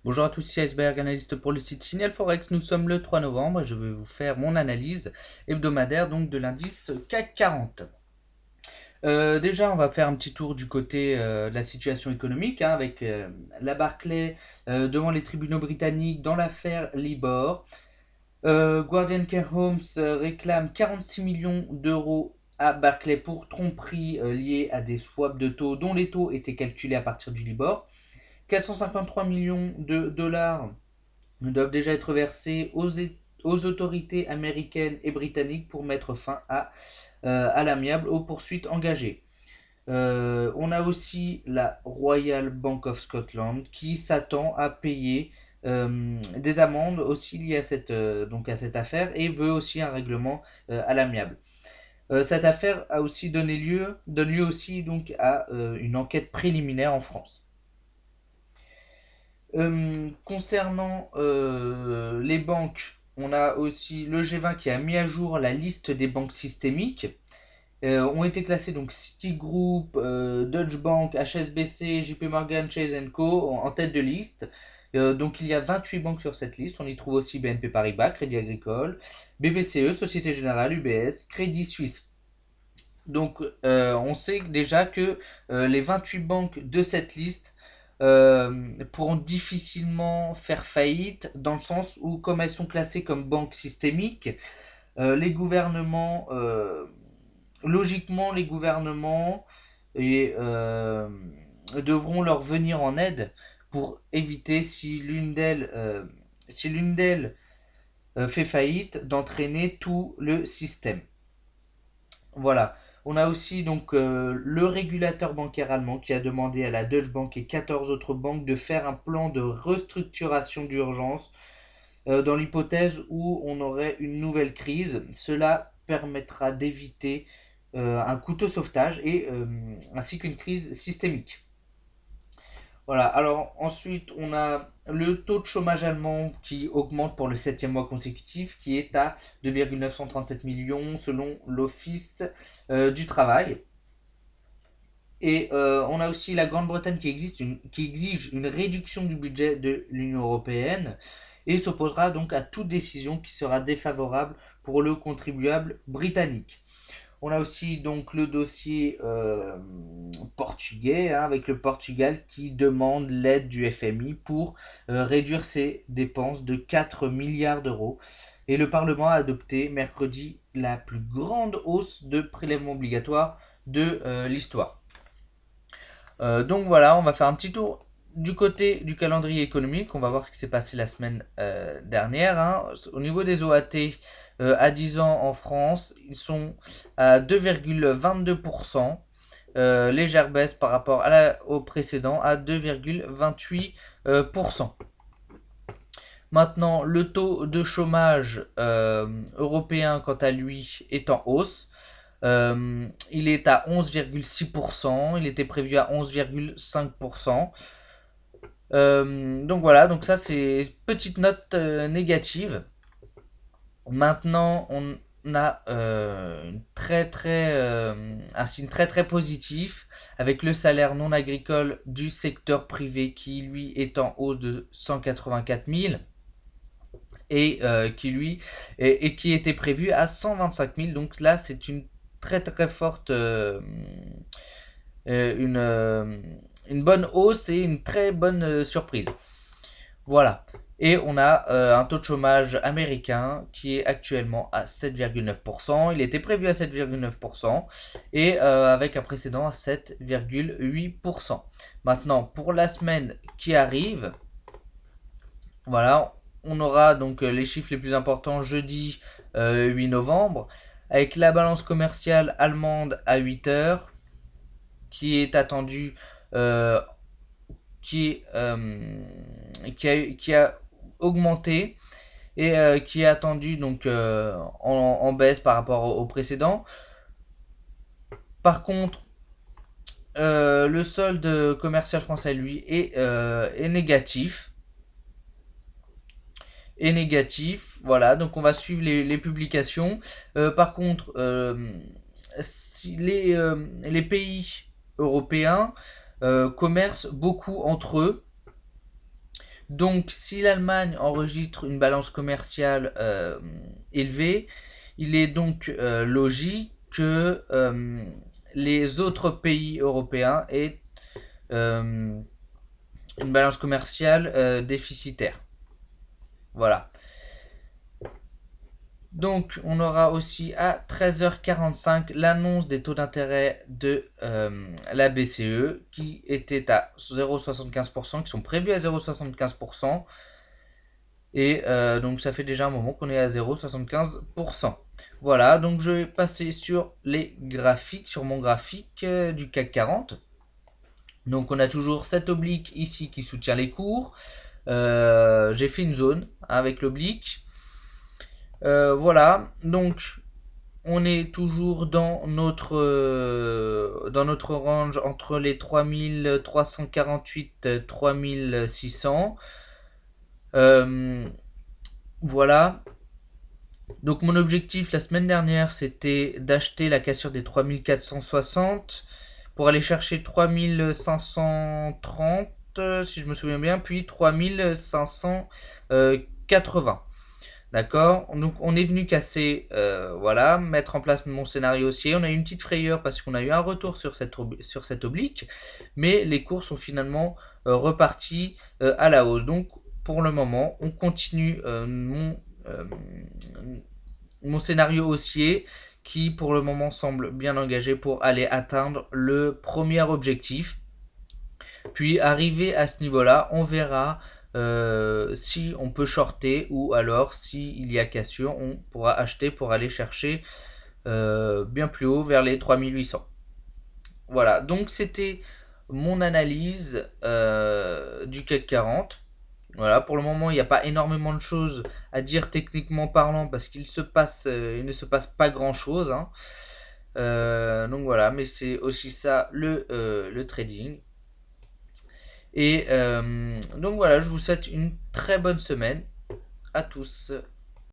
Bonjour à tous, c'est Iceberg, analyste pour le site Signal Forex. Nous sommes le 3 novembre et je vais vous faire mon analyse hebdomadaire donc de l'indice CAC 40. Déjà, on va faire un petit tour du côté de la situation économique avec la Barclay devant les tribunaux britanniques dans l'affaire Libor. Guardian Care Homes réclame 46 millions d'euros à Barclay pour tromperie liée à des swaps de taux dont les taux étaient calculés à partir du Libor. 453 millions de dollars doivent déjà être versés aux autorités américaines et britanniques pour mettre fin à l'amiable aux poursuites engagées. On a aussi la Royal Bank of Scotland qui s'attend à payer des amendes aussi liées donc à cette affaire et veut aussi un règlement à l'amiable. Cette affaire a aussi donne lieu aussi donc à une enquête préliminaire en France. Concernant les banques, on a aussi le G20 qui a mis à jour la liste des banques systémiques. Ont été classées donc Citigroup, Deutsche Bank, HSBC, JP Morgan, Chase Co en tête de liste. Donc il y a 28 banques sur cette liste. On y trouve aussi BNP Paribas, Crédit Agricole, BBCE, Société Générale, UBS, Crédit Suisse. Donc on sait déjà que les 28 banques de cette liste pourront difficilement faire faillite dans le sens où comme elles sont classées comme banques systémiques, les gouvernements, logiquement les gouvernements et, devront leur venir en aide pour éviter si l'une d'elles fait faillite d'entraîner tout le système. Voilà. On a aussi donc le régulateur bancaire allemand qui a demandé à la Deutsche Bank et 14 autres banques de faire un plan de restructuration d'urgence dans l'hypothèse où on aurait une nouvelle crise. Cela permettra d'éviter un couteau sauvetage et ainsi qu'une crise systémique. Voilà, alors ensuite on a le taux de chômage allemand qui augmente pour le septième mois consécutif, qui est à 2,937 millions selon l'Office du travail. Et on a aussi la Grande-Bretagne qui exige une réduction du budget de l'Union européenne et s'opposera donc à toute décision qui sera défavorable pour le contribuable britannique. On a aussi donc le dossier portugais, hein, avec le Portugal qui demande l'aide du FMI pour réduire ses dépenses de 4 milliards d'euros. Et le Parlement a adopté mercredi la plus grande hausse de prélèvements obligatoires de l'histoire. Donc voilà, on va faire un petit tour du côté du calendrier économique. On va voir ce qui s'est passé la semaine dernière, hein. Au niveau des OAT à 10 ans en France, ils sont à 2,22%. Légère baisse par rapport au précédent à 2,28%. Maintenant, le taux de chômage européen, quant à lui, est en hausse. Il est à 11,6%, il était prévu à 11,5%. Donc voilà, donc ça c'est petite note négative. Maintenant, on a un signe très très positif avec le salaire non agricole du secteur privé qui lui est en hausse de 184 000 et qui était prévu à 125 000. Donc là, c'est une très très forte euh, une, euh, une bonne hausse et une très bonne surprise. Voilà. Et on a un taux de chômage américain qui est actuellement à 7,9%. Il était prévu à 7,9% et avec un précédent à 7,8%. Maintenant, pour la semaine qui arrive, voilà, on aura donc les chiffres les plus importants jeudi 8 novembre avec la balance commerciale allemande à 8 heures qui est attendue euh, qui, qui a augmenté et qui est attendu donc en baisse par rapport au précédent. Par contre, le solde commercial français lui est négatif. Est négatif, voilà, donc on va suivre les publications. Par contre, si les pays européens commercent beaucoup entre eux. Donc si l'Allemagne enregistre une balance commerciale élevée, il est donc logique que les autres pays européens aient une balance commerciale déficitaire. Voilà. Donc, on aura aussi à 13h45 l'annonce des taux d'intérêt de la BCE qui était à 0,75%, qui sont prévus à 0,75%. Et donc, ça fait déjà un moment qu'on est à 0,75%. Voilà, donc je vais passer sur les graphiques, sur mon graphique du CAC 40. Donc, on a toujours cette oblique ici qui soutient les cours. J'ai fait une zone avec l'oblique. Voilà, donc on est toujours dans notre range entre les 3348 et 3600. Voilà. Donc mon objectif la semaine dernière, c'était d'acheter la cassure des 3460 pour aller chercher 3530, si je me souviens bien, puis 3580. D'accord. Donc on est venu casser, voilà, mettre en place mon scénario haussier. On a eu une petite frayeur parce qu'on a eu un retour sur cette oblique, mais les cours sont finalement repartis à la hausse. Donc pour le moment, on continue mon scénario haussier qui pour le moment semble bien engagé pour aller atteindre le premier objectif. Puis arrivé à ce niveau-là, on verra si on peut shorter ou alors s'il y a cassure, on pourra acheter pour aller chercher bien plus haut vers les 3800. Voilà, donc c'était mon analyse du CAC 40. Voilà, pour le moment, il n'y a pas énormément de choses à dire techniquement parlant parce qu'il il ne se passe pas grand-chose, hein. Donc voilà, mais c'est aussi ça le trading. Et donc voilà, je vous souhaite une très bonne semaine à tous.